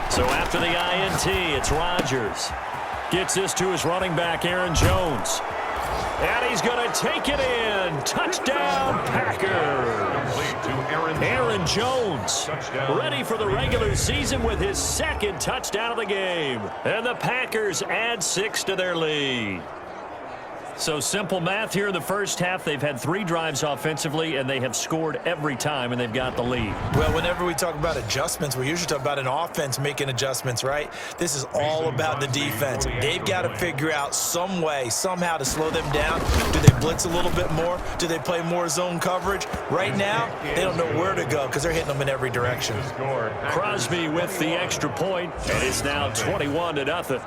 So after the INT, it's Rodgers. Gets this to his running back, Aaron Jones. And he's going to take it in. Touchdown, Packers. Aaron Jones ready for the regular season with his second touchdown of the game. And the Packers add 6 to their lead. So simple math here in the first half. They've had 3 drives offensively, and they have scored every time, and they've got the lead. Well, whenever we talk about adjustments, we usually talk about an offense making adjustments, right? This is all about the defense. They've got to figure out some way, somehow to slow them down. Do they blitz a little bit more? Do they play more zone coverage? Right now, they don't know where to go because they're hitting them in every direction. Crosby with the extra point, and it's now 21-0.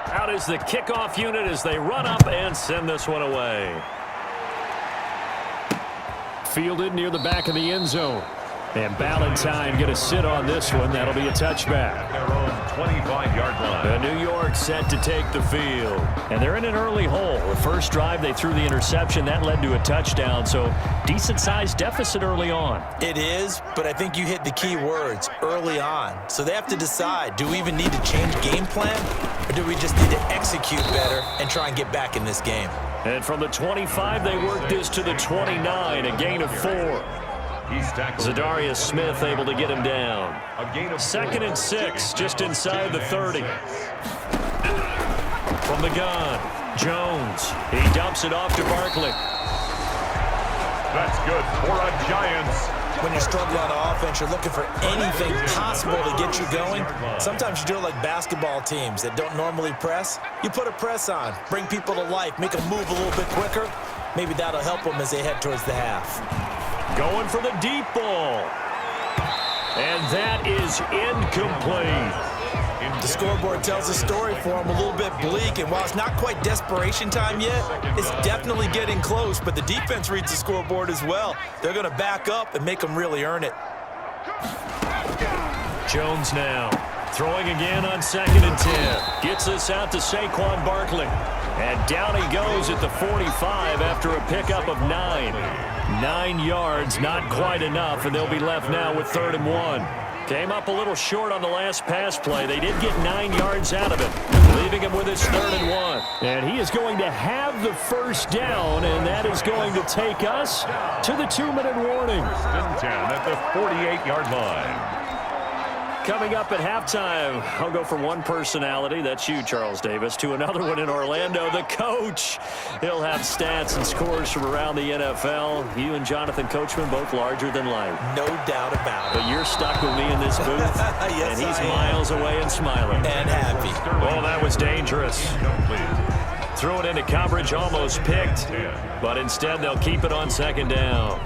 Out is the kickoff unit as they run up and send this one away. Fielded near the back of the end zone. And Ballantyne going to sit on this one. That'll be a touchback. Their own 25-yard line. The New York set to take the field. And they're in an early hole. The first drive, they threw the interception. That led to a touchdown. So decent-sized deficit early on. It is, but I think you hit the key words, early on. So they have to decide, do we even need to change game plan? Or do we just need to execute better and try and get back in this game? And from the 25, they work this to the 29, a gain of 4. Zadarius Smith able to get him down. 2nd and 6, just inside the 30. From the gun, Jones. He dumps it off to Barkley. That's good for a Giants. When you're struggling on offense, you're looking for anything possible to get you going. Sometimes you do it like basketball teams that don't normally press. You put a press on, bring people to life, make them move a little bit quicker. Maybe that'll help them as they head towards the half. Going for the deep ball. And that is incomplete. The scoreboard tells a story for them, a little bit bleak, and while it's not quite desperation time yet, it's definitely getting close, but the defense reads the scoreboard as well. They're going to back up and make them really earn it. Jones now throwing again on 2nd and 10. Gets this out to Saquon Barkley. And down he goes at the 45 after a pickup of 9. 9 yards, not quite enough, and they'll be left now with 3rd and 1. Came up a little short on the last pass play. They did get 9 yards out of it, leaving him with his 3rd and 1. And he is going to have the first down, and that is going to take us to the 2-minute warning. 10 at the 48-yard line. Coming up at halftime, I'll go from one personality, that's you, Charles Davis, to another one in Orlando, the coach. He'll have stats and scores from around the NFL. You and Jonathan Coachman, both larger than life. No doubt about it. But you're stuck with me in this booth, yes, and he's miles away and smiling. And happy. Oh, that was dangerous. Threw it into coverage, almost picked, but instead they'll keep it on 2nd down.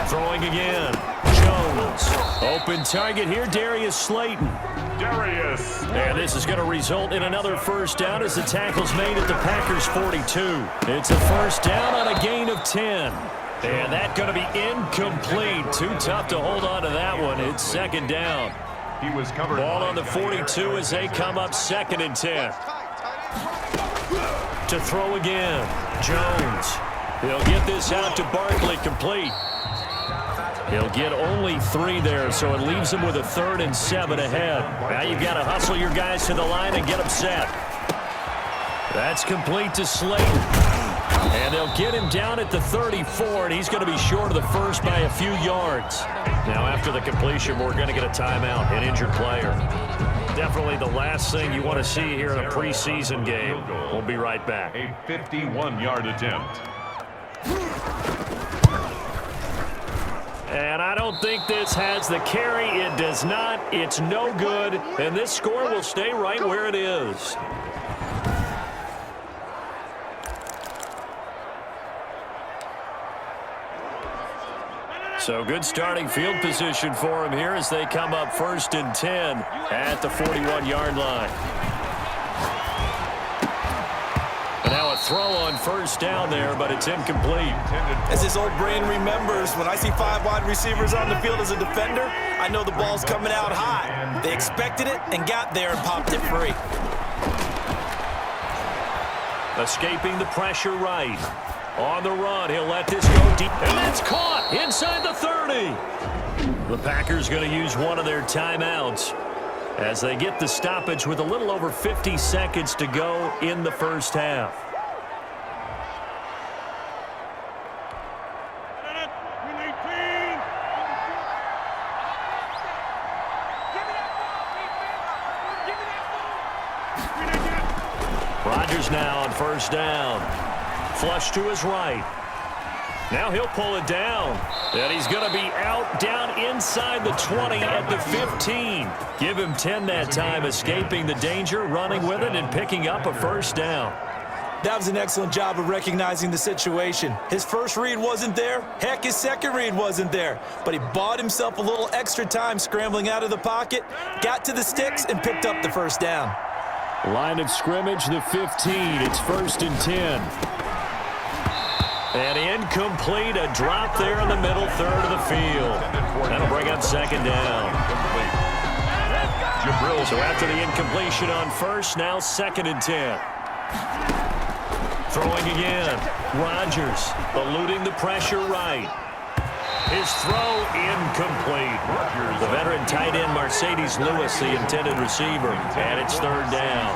Throwing again. Jones. Open target here, Darius Slayton. And this is going to result in another first down as the tackle's made at the Packers' 42. It's a first down on a gain of 10. And that's going to be incomplete. Too tough to hold on to that one. It's 2nd down. He was covered. Ball on the 42 as they come up 2nd and 10. To throw again. Jones. He'll get this out to Barkley, complete. He'll get only 3 there, so it leaves him with a 3rd and 7 ahead. Now you've got to hustle your guys to the line and get them set. That's complete to Slayton. And they'll get him down at the 34, and he's going to be short of the first by a few yards. Now after the completion, we're going to get a timeout, an injured player. Definitely the last thing you want to see here in a preseason game. We'll be right back. A 51-yard attempt. And I don't think this has the carry. It does not. It's no good. And this score will stay right where it is. So good starting field position for him here as they come up 1st and 10 at the 41-yard line. And now a throw on 1st down there, but it's incomplete. As his old brain remembers, when I see 5 wide receivers on the field as a defender, I know the ball's coming out high. They expected it and got there and popped it free. Escaping the pressure right. On the run, he'll let this go deep. And that's caught inside the 30. The Packers going to use one of their timeouts as they get the stoppage with a little over 50 seconds to go in the first half. Rodgers now on 1st down. Flush to his right. Now he'll pull it down. And he's going to be out down inside the 20 at the 15. Give him 10 that time, escaping the danger, running with it, and picking up a 1st down. That was an excellent job of recognizing the situation. His first read wasn't there. Heck, his second read wasn't there. But he bought himself a little extra time scrambling out of the pocket, got to the sticks, and picked up the 1st down. Line of scrimmage, the 15. It's 1st and 10. And incomplete, a drop there in the middle third of the field. That'll bring up 2nd down. So after the incompletion on 1st, now 2nd and 10. Throwing again. Rodgers eluding the pressure right. His throw incomplete. The veteran tight end Mercedes Lewis, the intended receiver, and it's 3rd down.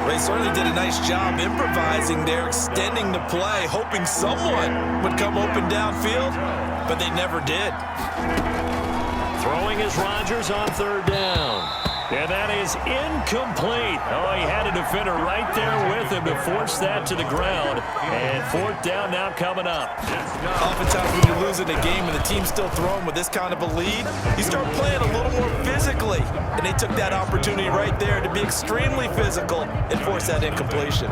They certainly did a nice job improvising there, extending the play, hoping someone would come open downfield, but they never did. Throwing is Rodgers on 3rd down. And that is incomplete. Oh, he had a defender right there with him to force that to the ground. And 4th down now coming up. Oftentimes when you lose in a game and the team's still throwing with this kind of a lead, you start playing a little more physically. And they took that opportunity right there to be extremely physical and force that incompletion.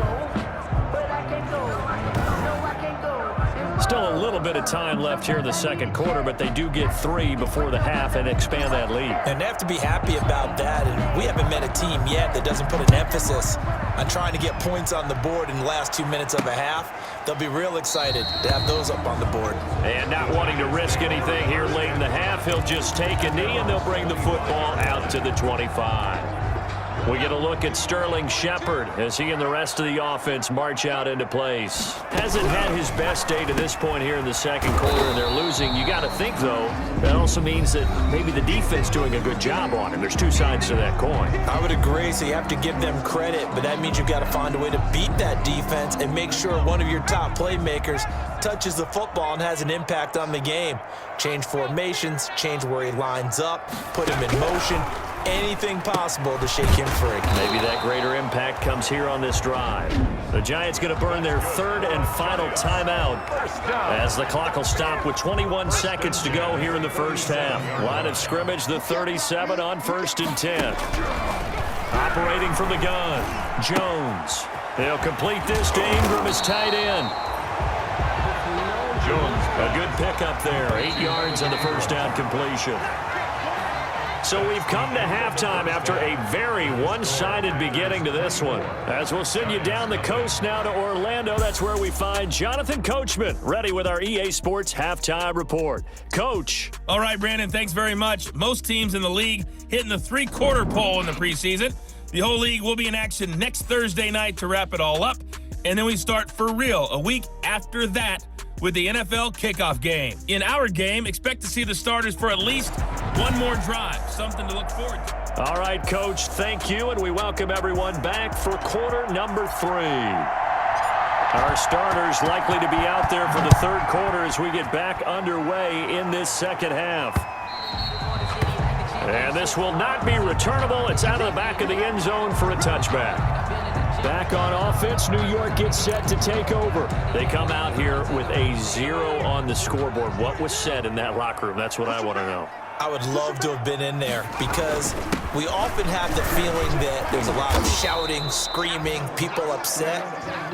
Still a little bit of time left here in the 2nd quarter, but they do get 3 before the half and expand that lead. And they have to be happy about that. And we haven't met a team yet that doesn't put an emphasis on trying to get points on the board in the last 2 minutes of a half. They'll be real excited to have those up on the board. And not wanting to risk anything here late in the half, he'll just take a knee and they'll bring the football out to the 25. We get a look at Sterling Shepard as he and the rest of the offense march out into place. Hasn't had his best day to this point here in the 2nd quarter, and they're losing. You got to think, though, that also means that maybe the defense doing a good job on him. There's 2 sides to that coin. I would agree, so you have to give them credit, but that means you've got to find a way to beat that defense and make sure one of your top playmakers touches the football and has an impact on the game. Change formations, change where he lines up, put him in motion. Anything possible to shake him free. Maybe that greater impact comes here on this drive. The Giants going to burn their 3rd and final timeout as the clock will stop with 21 seconds to go here in the first half. Line of scrimmage, the 37 on 1st and 10. Operating from the gun, Jones. They'll complete this to Ingram as tight end. Jones, a good pickup there. 8 yards on the 1st down completion. So we've come to halftime after a very one-sided beginning to this one. As we'll send you down the coast now to Orlando, that's where we find Jonathan Coachman, ready with our EA Sports Halftime Report. Coach. All right, Brandon, thanks very much. Most teams in the league hitting the 3-quarter pole in the preseason. The whole league will be in action next Thursday night to wrap it all up. And then we start for real a week after that with the NFL kickoff game. In our game, expect to see the starters for at least one more drive. Something to look forward to. All right, Coach, thank you, and we welcome everyone back for quarter number 3. Our starters likely to be out there for the 3rd quarter as we get back underway in this 2nd half. And this will not be returnable. It's out of the back of the end zone for a touchback. Back on offense, New York gets set to take over. They come out here with a 0 on the scoreboard. What was said in that locker room? That's what I want to know. I would love to have been in there because we often have the feeling that there's a lot of shouting, screaming, people upset.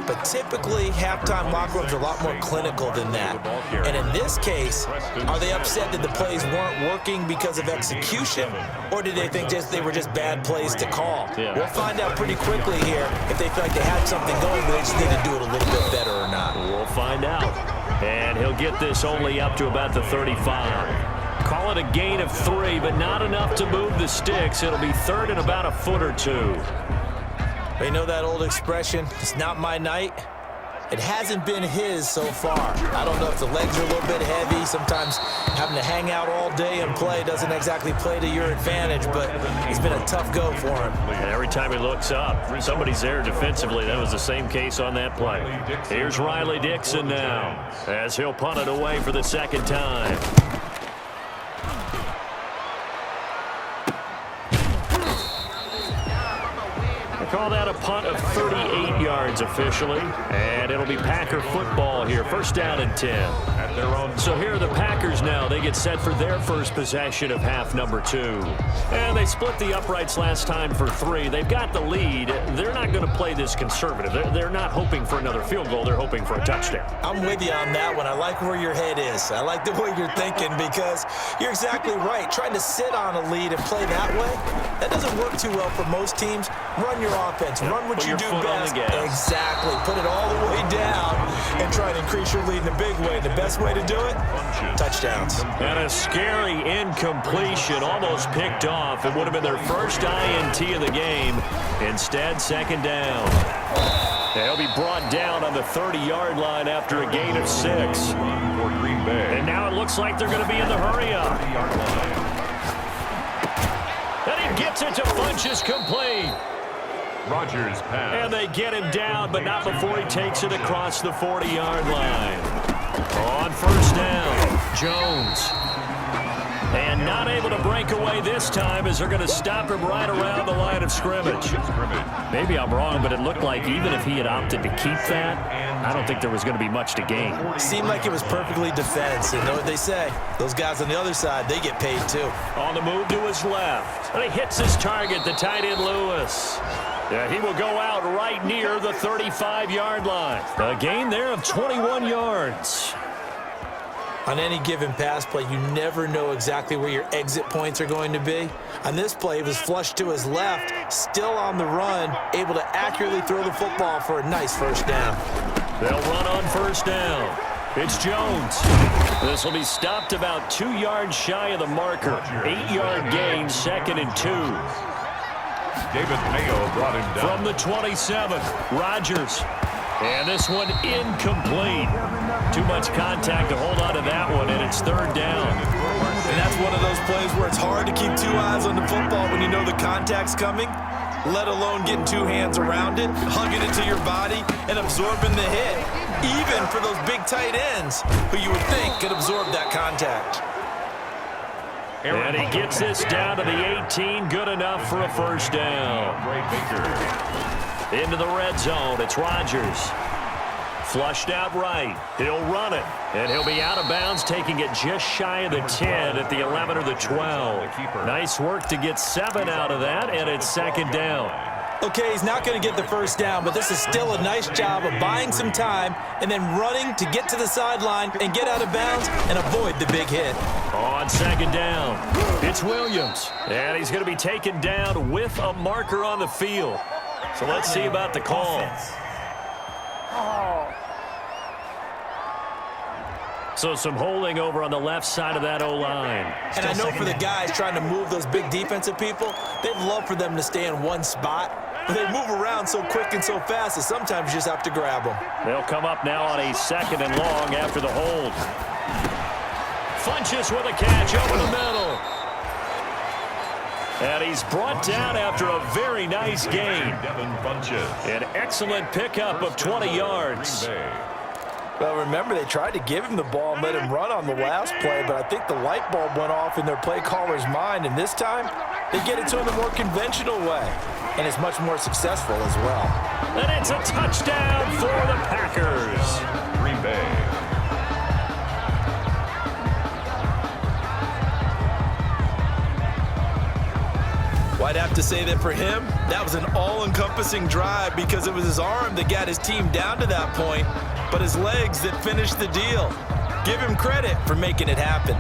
But typically, halftime locker rooms are a lot more clinical than that. And in this case, are they upset that the plays weren't working because of execution, or did they think they were just bad plays to call? Yeah. We'll find out pretty quickly here if they feel like they had something going, but they just need to do it a little bit better or not. We'll find out. And he'll get this only up to about the 35. Call it a gain of 3, but not enough to move the sticks. It'll be third and about a foot or two. You know that old expression, it's not my night? It hasn't been his so far. I don't know if the legs are a little bit heavy. Sometimes having to hang out all day and play doesn't exactly play to your advantage, but it's been a tough go for him. And every time he looks up, somebody's there defensively. That was the same case on that play. Here's Riley Dixon now as he'll punt it away for the second time. Call that a punt of 38 yards officially, and it'll be Packer football here. First down and 10. At their own. So here are the Packers now. They get set for their first possession of half number 2. And they split the uprights last time for 3. They've got the lead. They're not going to play this conservative. They're not hoping for another field goal. They're hoping for a touchdown. I'm with you on that one. I like where your head is. I like the way you're thinking because you're exactly right. Trying to sit on a lead and play that way, that doesn't work too well for most teams. Run your offense. Run what you do best. Exactly. Put it all the way down and try and increase your lead in a big way. The best way to do it, touchdowns. And a scary incompletion, almost picked off. It would have been their first INT of the game. Instead, second down. They'll be brought down on the 30-yard line after a gain of 6. For Green Bay. And now it looks like they're going to be in the hurry-up. And he gets it to Funchess complete. Rodgers pass. And they get him down, but not before he takes it across the 40-yard line. On first down, Jones. And not able to break away this time as they're going to stop him right around the line of scrimmage. Maybe I'm wrong, but it looked like even if he had opted to keep that, I don't think there was going to be much to gain. Seemed like it was perfectly defense. And know what they say? Those guys on the other side, they get paid too. On the move to his left. And he hits his target, the tight end Lewis. Yeah, he will go out right near the 35-yard line. A gain there of 21 yards. On any given pass play, you never know exactly where your exit points are going to be. On this play, he was flushed to his left, still on the run, able to accurately throw the football for a nice first down. They'll run on first down. It's Jones. This will be stopped about 2 yards shy of the marker. 8-yard gain, second and 2. David Mayo brought him down. From the 27, Rodgers. And this one incomplete. Too much contact to hold on to that one, and it's third down. And that's one of those plays where it's hard to keep 2 eyes on the football when you know the contact's coming, let alone getting 2 hands around it, hugging it to your body, and absorbing the hit, even for those big tight ends who you would think could absorb that contact. And he gets this down to the 18, good enough for a first down. Into the red zone, it's Rodgers. Flushed out right. He'll run it, and he'll be out of bounds, taking it just shy of the 10 at the 11 or the 12. Nice work to get 7 out of that, and it's second down. Okay, he's not going to get the first down, but this is still a nice job of buying some time and then running to get to the sideline and get out of bounds and avoid the big hit. On second down, it's Williams, and he's going to be taken down with a marker on the field. So let's see about the call. So some holding over on the left side of that O-line. And I know for the guys trying to move those big defensive people, they'd love for them to stay in one spot. But they move around so quick and so fast that sometimes you just have to grab them. They'll come up now on a second and long after the hold. Funchess with a catch over the middle. And he's brought down after a very nice gain. An excellent pickup of 20 yards. Well, remember, they tried to give him the ball and let him run on the last play, but I think the light bulb went off in their play caller's mind, and this time they get it to him the more conventional way, and it's much more successful as well. And it's a touchdown for the Packers. Green Bay. Well, I'd have to say that for him, that was an all-encompassing drive because it was his arm that got his team down to that point, but his legs that finished the deal. Give him credit for making it happen.